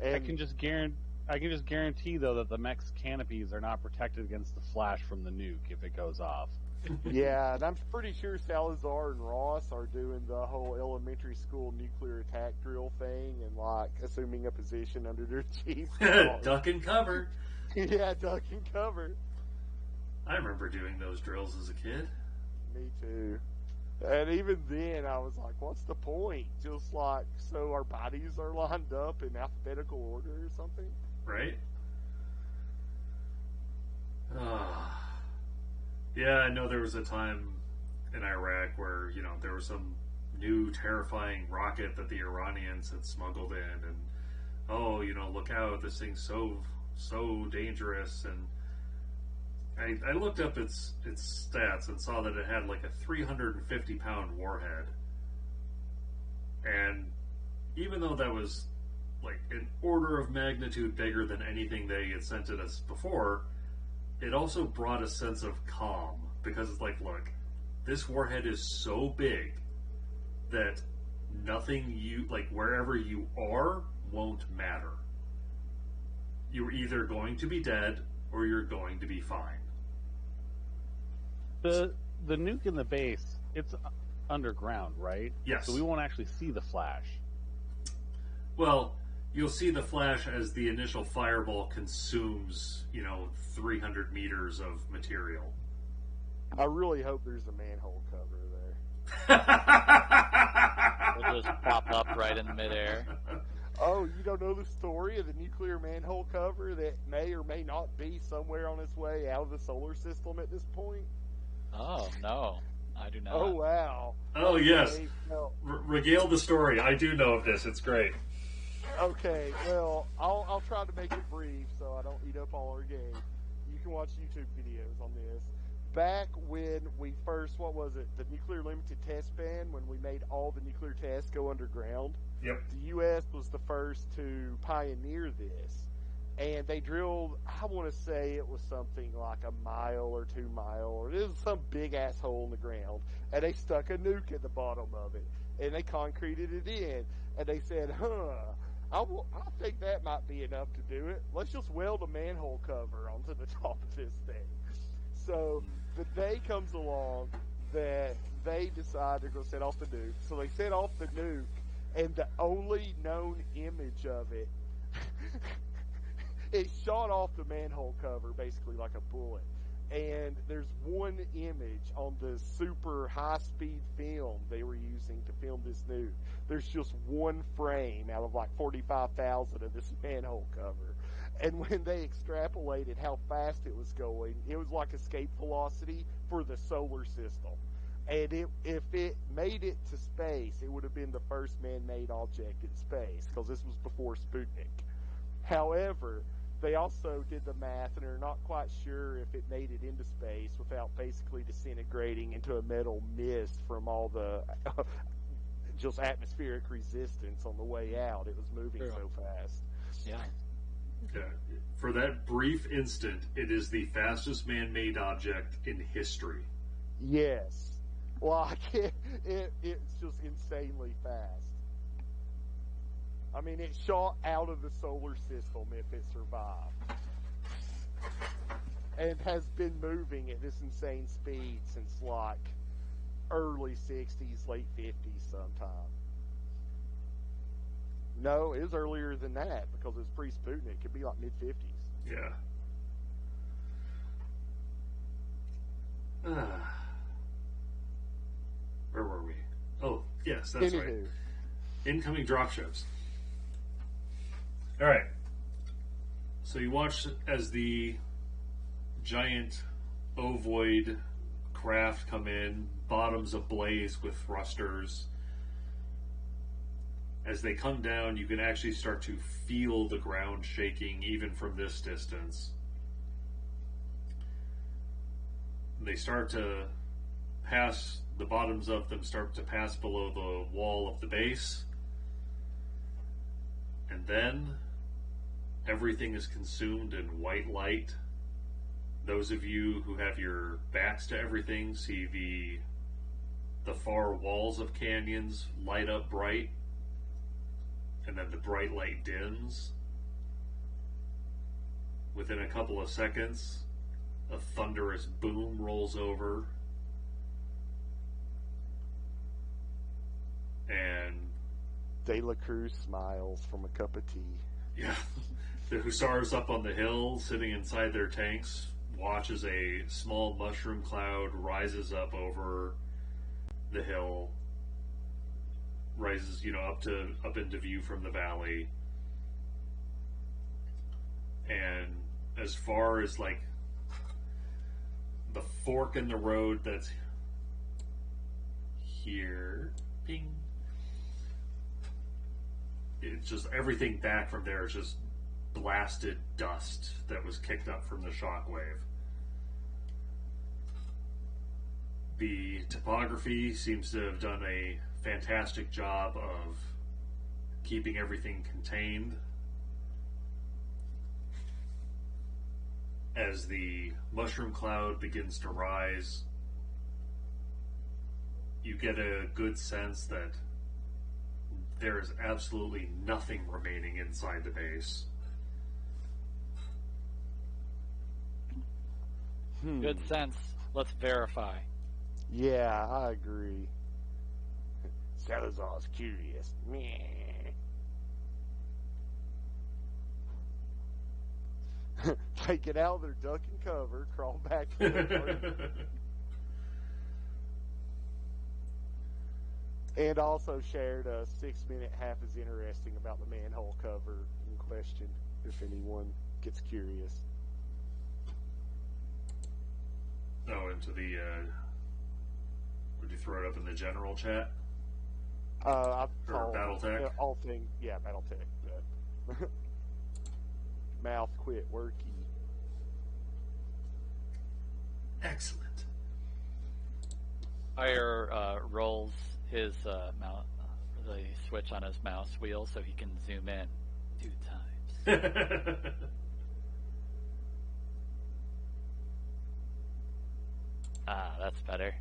And I can just guarantee though that the mech's canopies are not protected against the flash from the nuke if it goes off. yeah, and I'm pretty sure Salazar and Ross are doing the whole elementary school nuclear attack drill thing and like assuming a position under their chief. Duck and cover. Yeah, duck and cover. I remember doing those drills as a kid. Me too. And even then, I was like, what's the point? Just like, so our bodies are lined up in alphabetical order or something? Right? Yeah, I know there was a time in Iraq where, there was some new terrifying rocket that the Iranians had smuggled in, and, look out, this thing's so dangerous, and I looked up its stats and saw that it had like a 350-pound warhead. And even though that was like an order of magnitude bigger than anything they had sent at us before, it also brought a sense of calm. Because it's like, look, this warhead is so big that nothing wherever you are won't matter. You're either going to be dead or you're going to be fine. The nuke in the base, it's underground, right? Yes. So we won't actually see the flash. Well, you'll see the flash as the initial fireball consumes, 300 meters of material. I really hope there's a manhole cover there. It'll just pop up right in midair. Oh, you don't know the story of the nuclear manhole cover that may or may not be somewhere on its way out of the solar system at this point? Oh, no. I do not. Oh, wow. Oh, yes. Okay, well, Regale the story. I do know of this. It's great. okay, well, I'll try to make it brief so I don't eat up all our game. You can watch YouTube videos on this. Back when we first, the nuclear limited test ban, when we made all the nuclear tests go underground, Yep. the U.S. was the first to pioneer this. And they drilled, I want to say it was something like a mile or 2 miles, or it was some big ass hole in the ground. And they stuck a nuke at the bottom of it. And they concreted it in. And they said, I think that might be enough to do it. Let's just weld a manhole cover onto the top of this thing. So the day comes along that they decide they're going to set off the nuke. So they set off the nuke, and the only known image of it, it shot off the manhole cover basically like a bullet. And there's one image on the super high-speed film they were using to film this nuke. There's just one frame out of like 45,000 of this manhole cover. And when they extrapolated how fast it was going, it was like escape velocity for the solar system. And if it made it to space, it would have been the first man-made object in space, because this was before Sputnik. However, they also did the math and are not quite sure if it made it into space without basically disintegrating into a metal mist from all the just atmospheric resistance on the way out. It was moving True. so fast. Yeah. Yeah. For that brief instant, it is the fastest man-made object in history. Yes. Well, I can't. It's just insanely fast. I mean, it shot out of the solar system if it survived, and has been moving at this insane speed since like early '60s, late '50s, sometime. No, it was earlier than that because it was pre-Sputnik. It could be like mid '50s. Yeah. Where were we? Oh, yes, that's right. Anywho, Incoming dropships. All right. So you watch as the giant ovoid craft come in, bottoms ablaze with thrusters. As they come down, you can actually start to feel the ground shaking even from this distance. They start to pass, the bottoms of them start to pass below the wall of the base. And then everything is consumed in white light. Those of you who have your backs to everything see the far walls of canyons light up bright, and then the bright light dims. Within a couple of seconds, a thunderous boom rolls over, and De La Cruz smiles from a cup of tea. yeah, the hussars up on the hill, sitting inside their tanks, watch as a small mushroom cloud rises up over the hill, rises, up into view from the valley, and as far as like the fork in the road that's here, ping. It's just everything back from there is just blasted dust that was kicked up from the shockwave. The topography seems to have done a fantastic job of keeping everything contained. As the mushroom cloud begins to rise, you get a good sense that there is absolutely nothing remaining inside the base. Good sense. Let's verify. Yeah, I agree. Salazar's curious. Meh. Take it out of their duck and cover, crawl back to the And also shared a 6-minute half as interesting about the manhole cover in question, if anyone gets curious. Oh, into the, would you throw it up in the general chat? I've Or Battletech? all things, yeah, Battletech. But mouth quit working. Excellent. Fire rolls his mouse, the switch on his mouse wheel so he can zoom in 2 times. That's better.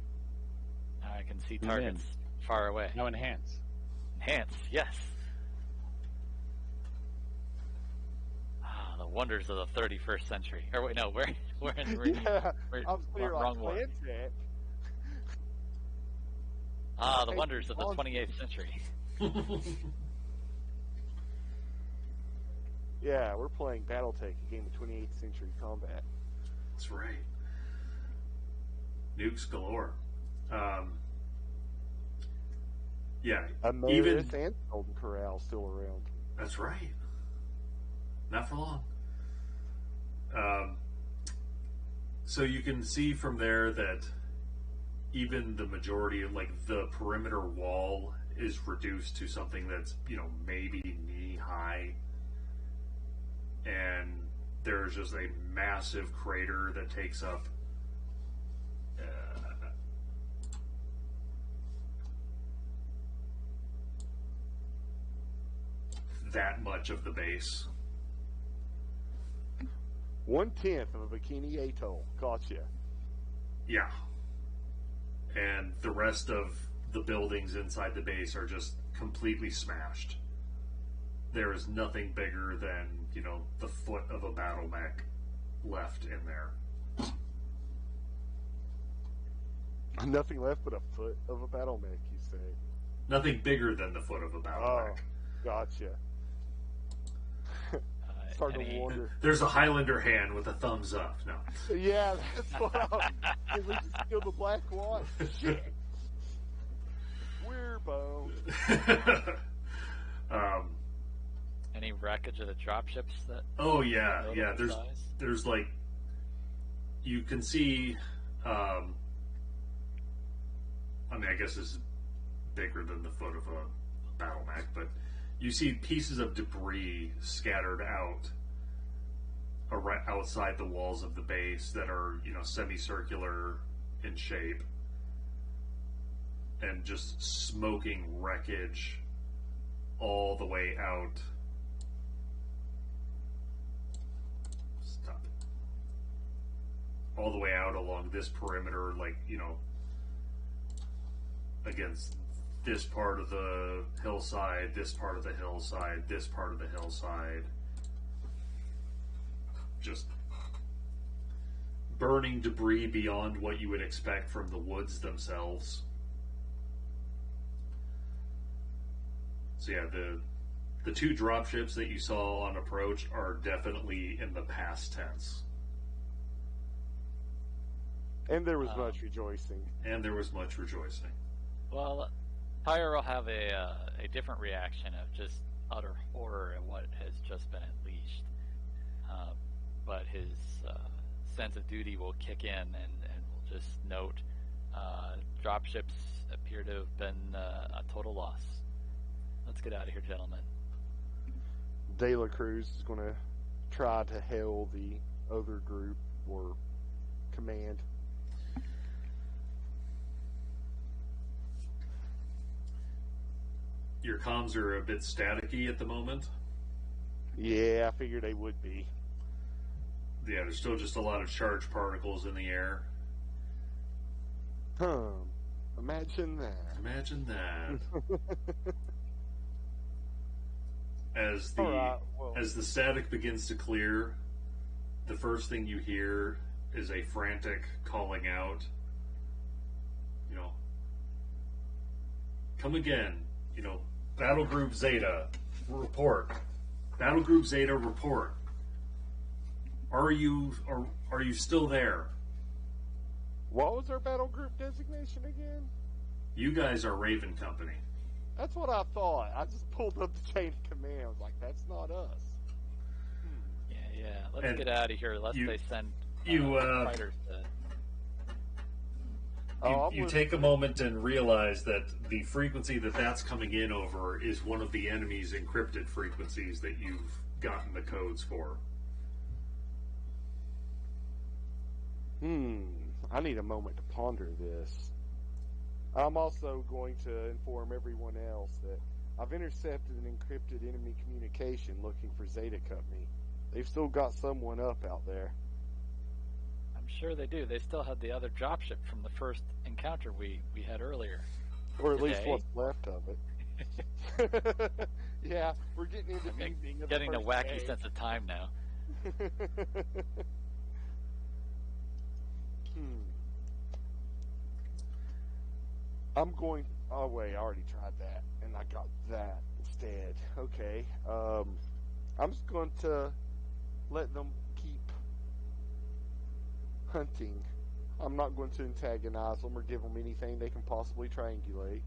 Now I can see targets far away. Now enhance. Enhance, yes. The wonders of the 31st century. Or wait, no, we're in Yeah, we're, I'm clear like wrong war. Plantech. The wonders of the 28th century. Yeah, we're playing Battletech, a game of 28th century combat. That's right. Nukes galore. Yeah, Ameris and Golden Corral still around. That's right. Not for long. So you can see from there that even the majority of, like, the perimeter wall is reduced to something that's, maybe knee high. And there's just a massive crater that takes up that much of the base. 1/10 of a Bikini Atoll. Gotcha. Yeah. And the rest of the buildings inside the base are just completely smashed. There is nothing bigger than, the foot of a battle mech left in there. Nothing left but a foot of a battle mech, you say? Nothing bigger than the foot of a battle mech. Gotcha. Starting to wonder. There's a Highlander hand with a thumbs up. No. Yeah, that's what Did we just kill the Black Watch? Shit. We're boned. Any wreckage of the dropships that? Oh yeah. size? There's like, you can see. I guess this is bigger than the foot of a battle mech, but you see pieces of debris scattered out outside the walls of the base that are, semicircular in shape, and just smoking wreckage all the way out. Stop it. All the way out along this perimeter, like, against this part of the hillside, this part of the hillside, this part of the hillside. Just burning debris beyond what you would expect from the woods themselves. So yeah, the two dropships that you saw on approach are definitely in the past tense. And there was much rejoicing. Well, Tyre will have a different reaction of just utter horror at what has just been unleashed. But his sense of duty will kick in, and we'll just note dropships appear to have been a total loss. Let's get out of here, gentlemen. De La Cruz is going to try to hail the other group or command. Your comms are a bit staticky at the moment. Yeah, I figured they would be. Yeah, there's still just a lot of charged particles in the air. Imagine that. As the static begins to clear, the first thing you hear is a frantic calling out. Come again. Battle Group Zeta, report. Battle Group Zeta, report. Are you still there? What was our battle group designation again? You guys are Raven Company. That's what I thought. I just pulled up the chain of command. I was like, that's not us. Yeah. Let's get out of here. They send fighters to... You take a moment and realize that the frequency that's coming in over is one of the enemy's encrypted frequencies that you've gotten the codes for. I need a moment to ponder this. I'm also going to inform everyone else that I've intercepted an encrypted enemy communication looking for Zeta Company. They've still got someone up out there. I'm sure they do. They still had the other dropship from the first encounter we had earlier. Or at least what's left of it. Yeah, we're getting into the evening of getting the a first wacky day. sense of time now. I'm going. Oh wait, I already tried that, and I got that instead. Okay. I'm just going to let them keep hunting. I'm not going to antagonize them or give them anything they can possibly triangulate.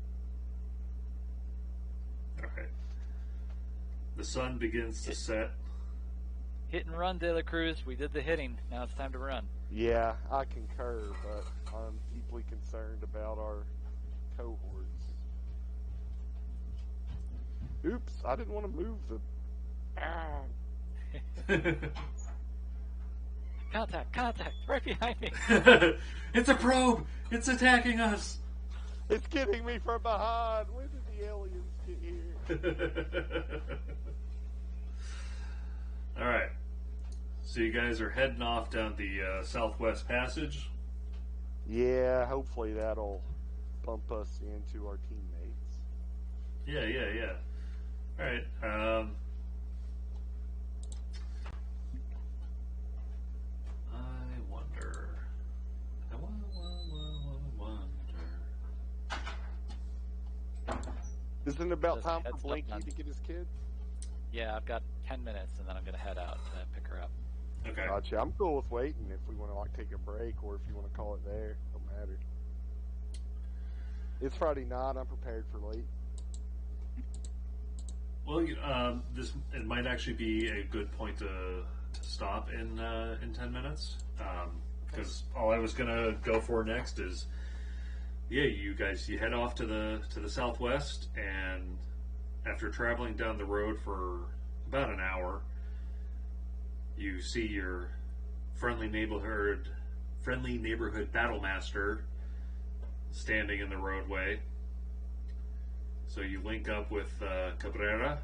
Okay. The sun begins to set. Hit and run, De La Cruz. We did the hitting. Now it's time to run. Yeah, I concur, but I'm deeply concerned about our cohorts. Oops, I didn't want to move the... Contact! Right behind me! It's a probe! It's attacking us! It's getting me from behind. When did the aliens get here? Alright. So you guys are heading off down the Southwest Passage. Yeah, hopefully that'll bump us into our teammates. Yeah. Alright. I wonder. Isn't it about Just time heads for up Blinky on- to get his kid? Yeah, I've got 10 minutes, and then I'm going to head out to pick her up. Okay. Gotcha. I'm cool with waiting if we want to like take a break or if you want to call it there. Don't matter. It's Friday night. I'm prepared for late. Well, it might actually be a good point to stop in 10 minutes. Because all I was gonna go for next is, you guys, you head off to the southwest, and after traveling down the road for about an hour, you see your friendly neighborhood battle master standing in the roadway. So you link up with Cabrera,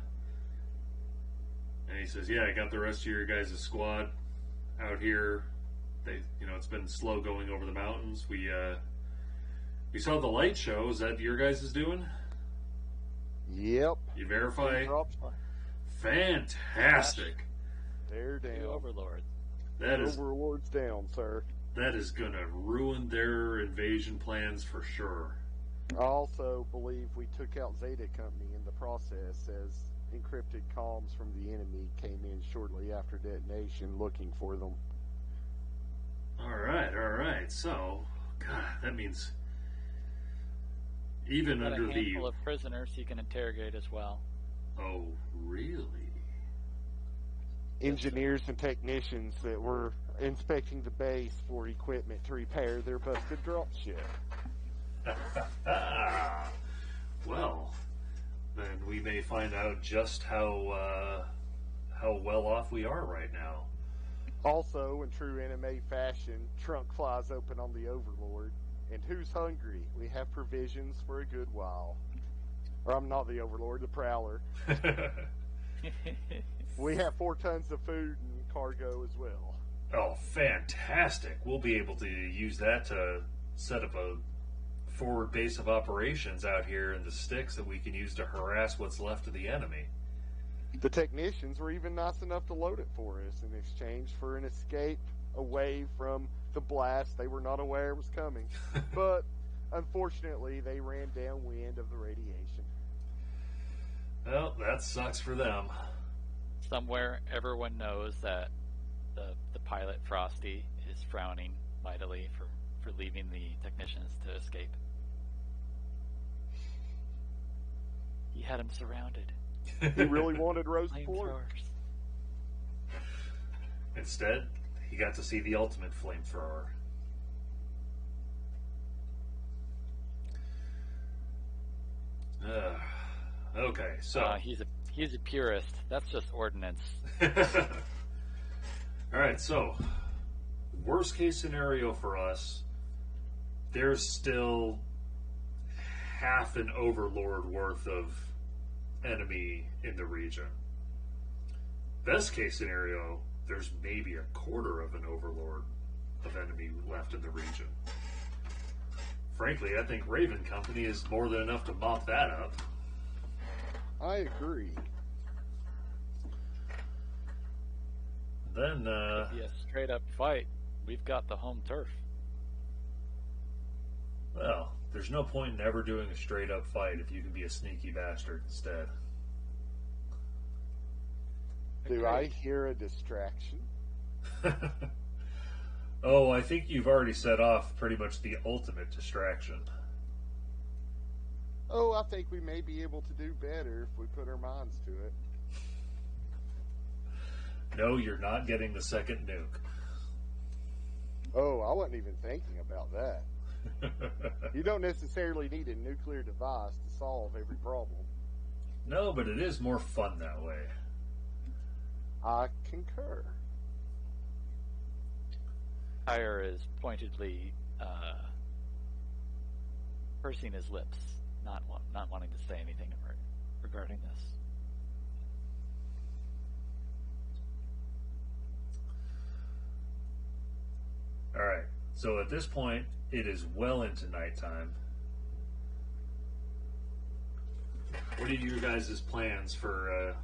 and he says, "Yeah, I got the rest of your guys' squad out here. It's been slow going over the mountains. We saw the light show. Is that your guys' doing? Yep. You verify? Drops. Fantastic. They're The down. Overlord. That is Overlord's down, sir. gonna ruin their invasion plans for sure." I also believe we took out Zeta Company in the process as encrypted comms from the enemy came in shortly after detonation looking for them. All right. So, God, that means even Got under a handful the of prisoners you can interrogate as well. oh, really? Engineers and technicians that were inspecting the base for equipment to repair their busted dropship. Well, then we may find out just how well off we are right now. Also, in true anime fashion, trunk flies open on the Overlord. And who's hungry? We have provisions for a good while. Or I'm not the Overlord, the Prowler. We have 4 tons of food and cargo as well. Oh, fantastic! We'll be able to use that to set up a forward base of operations out here in the sticks that we can use to harass what's left of the enemy. The technicians were even nice enough to load it for us in exchange for an escape away from the blast they were not aware was coming. But unfortunately, they ran downwind of the radiation. Well, that sucks for them. Somewhere, everyone knows that the pilot, Frosty, is frowning mightily for leaving the technicians to escape. He had them surrounded. He really wanted roast pork. Flamethrowers. Instead, he got to see the ultimate flamethrower. Okay, so He's a purist. That's just ordnance. all right, so worst case scenario for us, there's still half an overlord worth of enemy in the region. Best case scenario, there's maybe a quarter of an overlord of enemy left in the region. Frankly, I think Raven Company is more than enough to mop that up. I agree. Then, It'd be a straight up fight. We've got the home turf. well, there's no point in ever doing a straight up fight if you can be a sneaky bastard instead. Do I hear a distraction? Oh, I think you've already set off pretty much the ultimate distraction. Oh, I think we may be able to do better if we put our minds to it. No, you're not getting the second nuke. Oh, I wasn't even thinking about that. You don't necessarily need a nuclear device to solve every problem. No, but it is more fun that way. I concur. Tyre is pointedly pursing his lips, not wanting to say anything regarding this. All right. So at this point, it is well into nighttime. What are your guys' plans for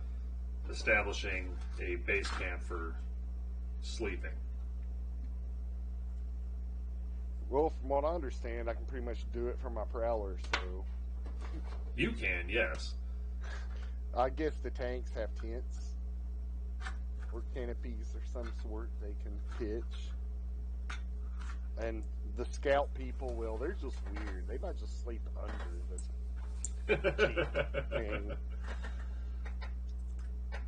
establishing a base camp for sleeping? Well, from what I understand, I can pretty much do it from my prowler, so You can, yes. I guess the tanks have tents or canopies or some sort they can pitch. And the scout people, well, they're just weird. They might just sleep under the thing.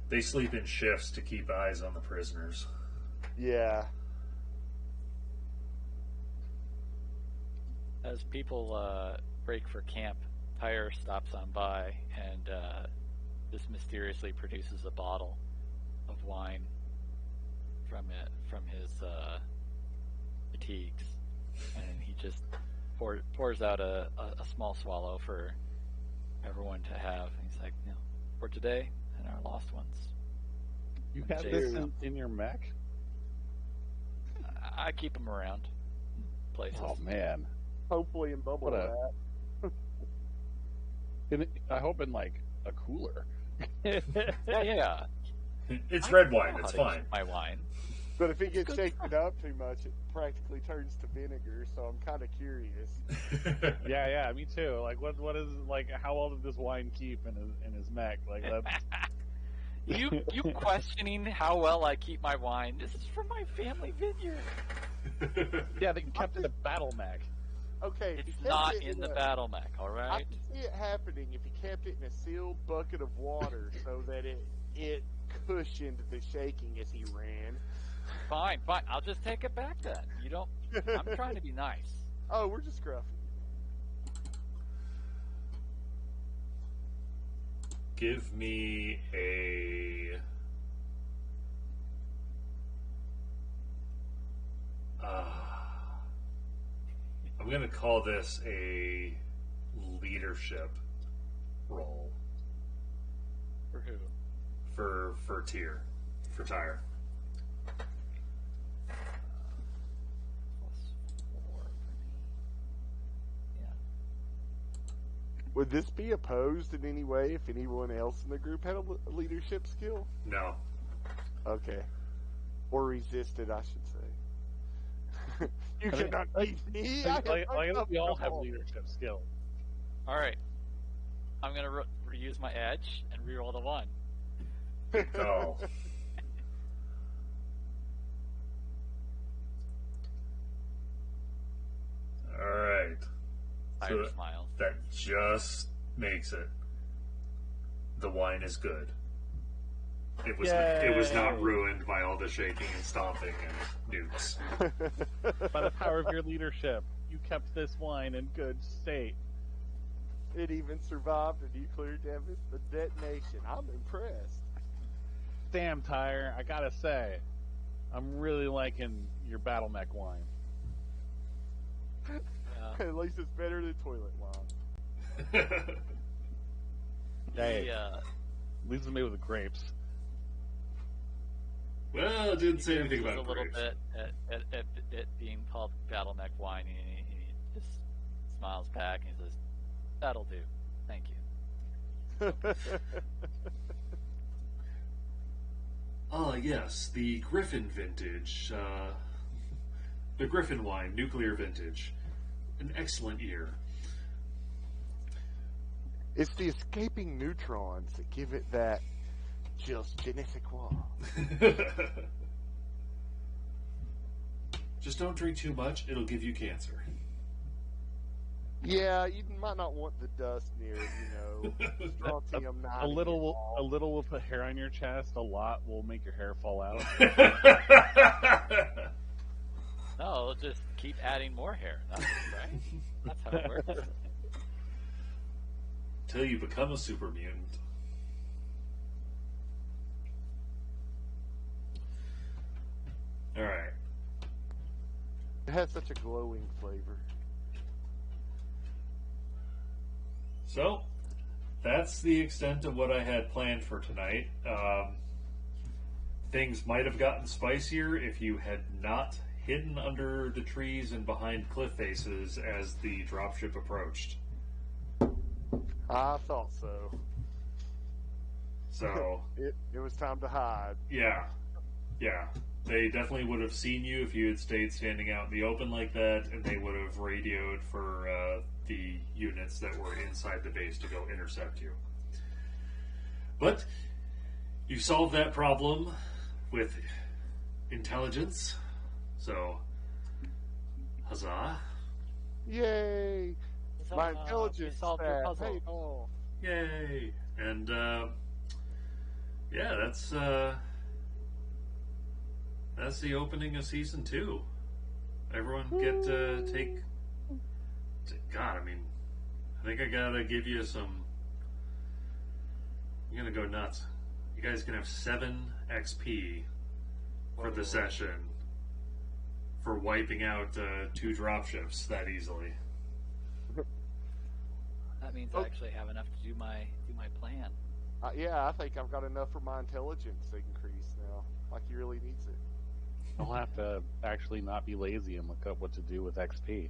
They sleep in shifts to keep eyes on the prisoners. Yeah. As people break for camp, Tyre stops on by and just mysteriously produces a bottle of wine from his fatigues, and he just pours out a small swallow for everyone to have. And he's like, for today and our lost ones. You have this in your mech? I keep them around places. Oh man! Hopefully in bubble wrap. I hope in like a cooler. Yeah. It's red wine. It's fine. My wine. But if it gets shaken up too much, it practically turns to vinegar. So I'm kind of curious. Yeah, me too. Like, what is like? How well did this wine keep in his mech? Like, that's... you questioning how well I keep my wine? This is from my family vineyard. Yeah, they kept it a battle mech. Okay, It's not in the battle mech, all I right? can see it happening if he kept it in a sealed bucket of water so that it cushioned the shaking as he ran. Fine. I'll just take it back then. You don't. I'm trying to be nice. Oh, we're just gruffing. Give me a. I'm going to call this a leadership role For who? for Tyre. +4. Yeah. Would this be opposed in any way if anyone else in the group had a leadership skill? No. Okay. Or resisted, I should say. You cannot beat me. We all have leadership skill. All right. I'm gonna reuse my edge and reroll the 1. Oh. All right. Tyre smiles. That just makes it. The wine is good. It was not ruined by all the shaking and stomping and nukes. By the power of your leadership, you kept this wine in good state. It even survived a nuclear detonation. I'm impressed. Damn, Tyre, I gotta say, I'm really liking your battle mech wine. Yeah. At least it's better than toilet wine. Hey, The, leaves me with the grapes. Well, it didn't say anything about a little grapes. bit at it being called battle mech wine, and he just smiles back and he says, "That'll do. Thank you." Yes, the Griffin vintage. The Griffin wine, nuclear vintage. An excellent year. It's the escaping neutrons that give it that just je ne sais quoi. Just don't drink too much, it'll give you cancer. Yeah, you might not want the dust near it, strontium 90. A little will put hair on your chest. A lot will make your hair fall out. No, it'll just keep adding more hair. That's right. That's how it works. Till you become a super mutant. Alright. It has such a glowing flavor. So, that's the extent of what I had planned for tonight. Things might have gotten spicier if you had not hidden under the trees and behind cliff faces as the dropship approached. I thought so. So, it was time to hide. yeah. They definitely would have seen you if you had stayed standing out in the open like that, and they would have radioed for the units that were inside the base to go intercept you. But you solved that problem with intelligence, so huzzah. Yay! My We intelligence solved your stat. puzzle. Hey, oh. Yay! And yeah, that's the opening of season 2. Everyone get take. God, I mean, I think I gotta give you some. I'm gonna go nuts. You guys can have 7 XP for the session for wiping out 2 dropships that easily. That means I actually have enough to do my plan. Yeah, I think I've got enough for my intelligence increase now. Like he really needs it. I'll have to actually not be lazy and look up what to do with XP.